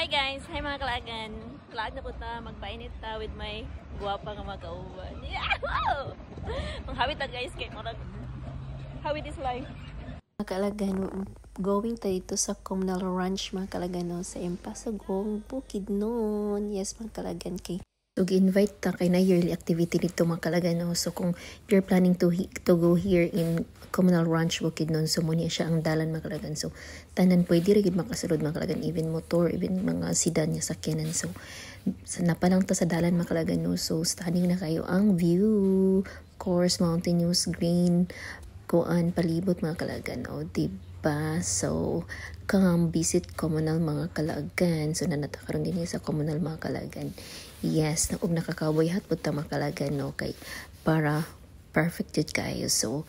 guys! Hi mga kalagan! Kalag na po ta, magpainit ta with my guwapa nga mga kauban. Yahoo! Manghawit ta guys, kay marag hawit is life. Mga kalagan, going tayo ito sa communal ranch mga kalagan no, sa Empasagong Bukid noon. Yes mga kalagan kay so gi-invite ta kay na yearly activity dito mga kalagan no. So kung you're planning to go here in communal ranch Bukid noon, so muna siya ang dalan mga kalagan. So tanan pwede rin makasulod mga kalagan, even motor, even mga sedan niya sakyanan. So napalang ta sa dalan mga kalagan no. So stunning na kayo ang view, of course mountainous green kuan palibot mga kalagan o diba. So come visit communal mga kalagan. So nanatakaroon din sa communal mga kalagan. Yes, na nakakaboy hat pud ta mga kalagan no, kay para perfect jud kayo. So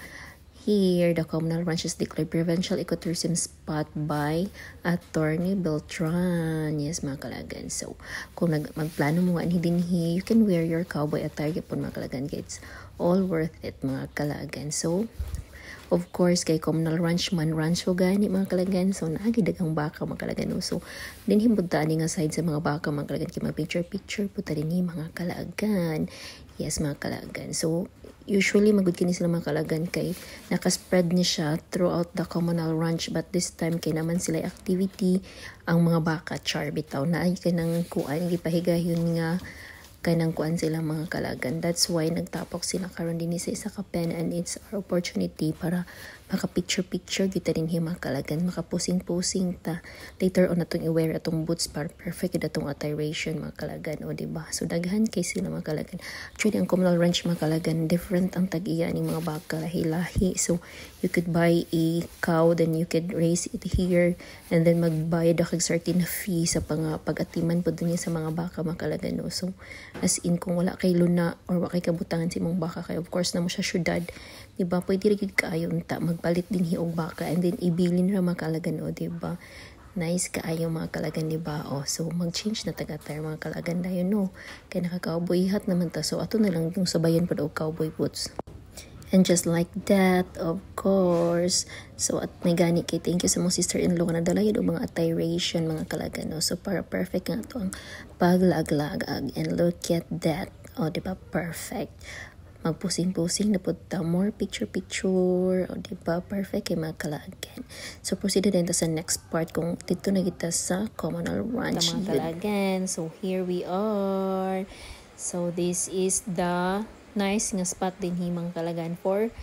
here the communal ranch is declared provincial ecotourism spot by Attorney Beltran. Yes mga kalagan. So kung magplano mo nga dinhi, you can wear your cowboy attire po mga kalagan. It's all worth it mga kalagan. So of course, kay communal ranch man, rancho gani mga kalagan. So, naagidagang baka mga kalagan. So, din himbudtaan nga side sa mga baka mga kalagan. Kaya mag-picture-picture po tali ni mga kalagan. Yes, mga kalagan. So, usually, magod kini sila mga kalagan kay nakaspread ni siya throughout the communal ranch. But this time, kay naman sila activity ang mga baka char bitaw. Naay ka ng kuan, ipahigayon nga kanang kuan sila mga kalagan. That's why nagtapok sila karon din sa isa ka pen, and it's our opportunity para maka-picture-picture kita din mga kalagan, maka-posing-posing ta. Later on atong i-wear atong boots para perfect atong attiration mga kalagan, o diba? So daghan kay sila mga kalagan. Actually ang communal ranch mga kalagan, different ang tag-iya ning mga baka, lahi-lahi. So you could buy a cow, then you could raise it here, and then magbayad kag certain fee sa pag-atiman po din sa mga baka mga kalagan. No? So as in kung wala kay luna or wala kay kabutangan si mong baka, kay of course na mo siya syudad, diba? Pwede rin kaayo ta magpalit din hiog baka, and then ibilin ra mga kalagan, o diba? Nice kaayo mga kalagan, diba? O so mag-change na taga-attire mga kalagan dayon no, kay naka-cowboy hat naman ta. So ato na lang yung sabayan pa daw cowboy boots. And just like that, of course. So, at may gani kay thank you sa mong sister-in-law na dala yun mga attiration, mga kalaga, no? So, para perfect nga ito ang paglaglag. And look at that. O, diba? Perfect. Magpusing-pusing na po ta. More picture-picture. O, diba? Perfect kay mga kalagan. So, proceed na din sa next part kung dito na kita sa communal ranch. Mga kalagan. So, here we are. So, this is the nice nga spot din himang kalagan for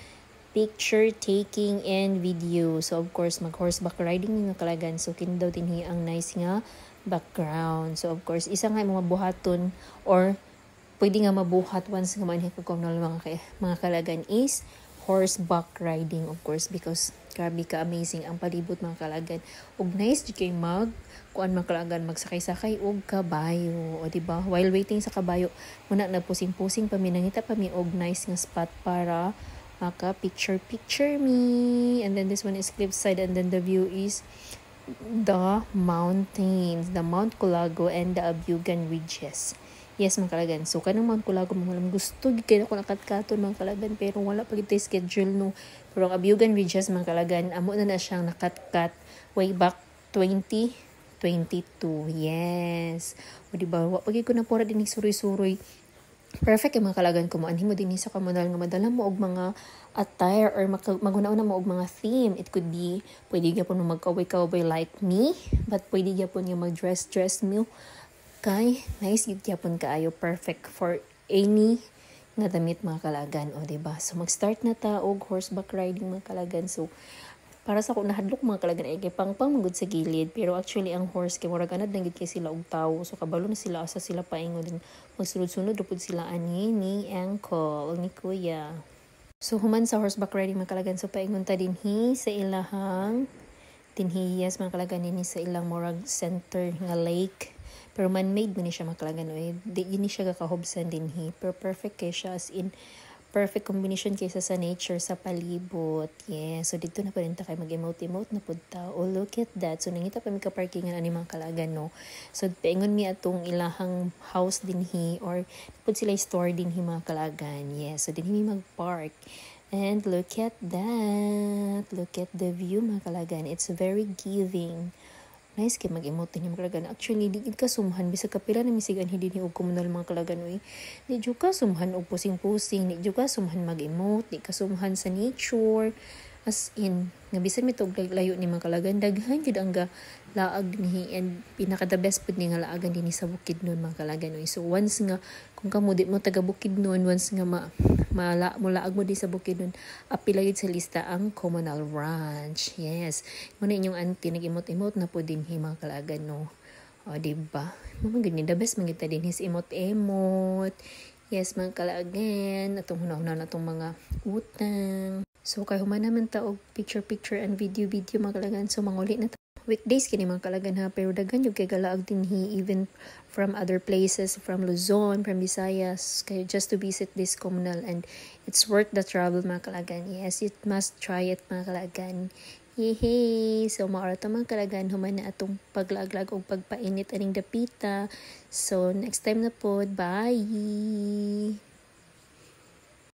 picture taking and video. So of course mag horseback riding nga kalagan, so kin daw din ang nice nga background. So of course isa nga mga buhaton or pwede nga mabuhat once nga man communal mga kalagan is horseback riding, of course, because grabe ka amazing ang palibot mga kalagan. Ug nice jud kay kuan mga kalagan magsakay-sakay og kabayo, o diba? While waiting sa kabayo, muna nagpusing-pusing pa mi, nangita pa mi og nice nga spot para maka picture me. And then this one is cliffside, and then the view is the mountains, the Mount Culago and the Abugan Ridges. Yes, mga kalagan. So, kanang Mount Culago, mga gusto, kaya ako nakatkaton, mga kalagan, pero wala pa ito schedule, no. Pero ang Abugan Ridges, mga kalagan, amo na siyang nakatkat way back 2022. Yes. O, diba? Pag ko na pora din suroy-suroy. Perfect yung mga kalagan ko mo. Anhin mo din sa kamunal nga madala mo og mga attire or magunaw na mo og mga theme. It could be, pwede gyapon mo mag-cowboy like me, but pwede gyapon nga mag-dress mo. Kay nice gid gyapon kaayo, perfect for any nga damit mga kalagan, o diba? So mag-start na ta og horseback riding mga kalagan. So para sa ko nahadlok mga kalagan ay kay pang magud sa gilid, pero actually ang horse kay murag anad lang gid kay sila og tawo. So kabalo na sila asa sila paingon din magsunod-sunod pud sila ani ni uncle ni kuya. So human sa horseback riding mga kalagan, so paingon ta dinhi sa ilahang dinhiyas mga kalagan dinhi sa ilang murag center nga lake. Pero man-made mo ni siya makalagan. Di ni siya kakahobsan din pero perfect kay siya, as in perfect combination kaysa sa nature, sa palibot. Yeah. So dito na pa rin ta kay mag-emote-emote na pud ta. Oh, look at that. So nangita pa mi ka parkingan ani mga kalagan, no. So paingon mi atong ilahang house din or pud sila store din mga kalagan. Yeah. So din mi mag-park. And look at that. Look at the view mga kalagan. It's very giving. Nice kay mag-emote ni mga kalagan. Actually, di ka sumhan. Bisa kapila na misigan hindi ni og komunal mga kalagan. Di dyo ka sumhan og pusing-pusing. Di dyo ka sumhan mag-emote. Di ka sumhan sa nature. As in, nga bisan mi tog layo ni mga kalagan. Daghan jud ang laag ni and pinaka the best pud ni nga laagan dinhi sa Bukidnon mga kalagan. So once nga kung kamo di mo taga Bukidnon, once nga mo laag mo di sa Bukidnon, apila yun sa lista ang Communal Ranch. Yes. Muna inyong auntie nag-emote-emote na po din mga kalagan, no? O, diba? Mga ganyan, the best mangita din his emote-emote. Yes, mga kalagan. Atong hunahuna na itong mga utang. So, kay human naman taog picture-picture and video-video mga kalagan. So, manguli na weekdays kini mga kalagan ha, pero daghan yung kay galaag din even from other places, from Luzon, from Visayas, kay just to visit this communal, and it's worth the travel mga kalagan. Yes, you must try it mga kalagan. Yehey! So, maorata mga kalagan, human na atong paglaglag o pagpainit aning dapita. So, next time na po. Bye!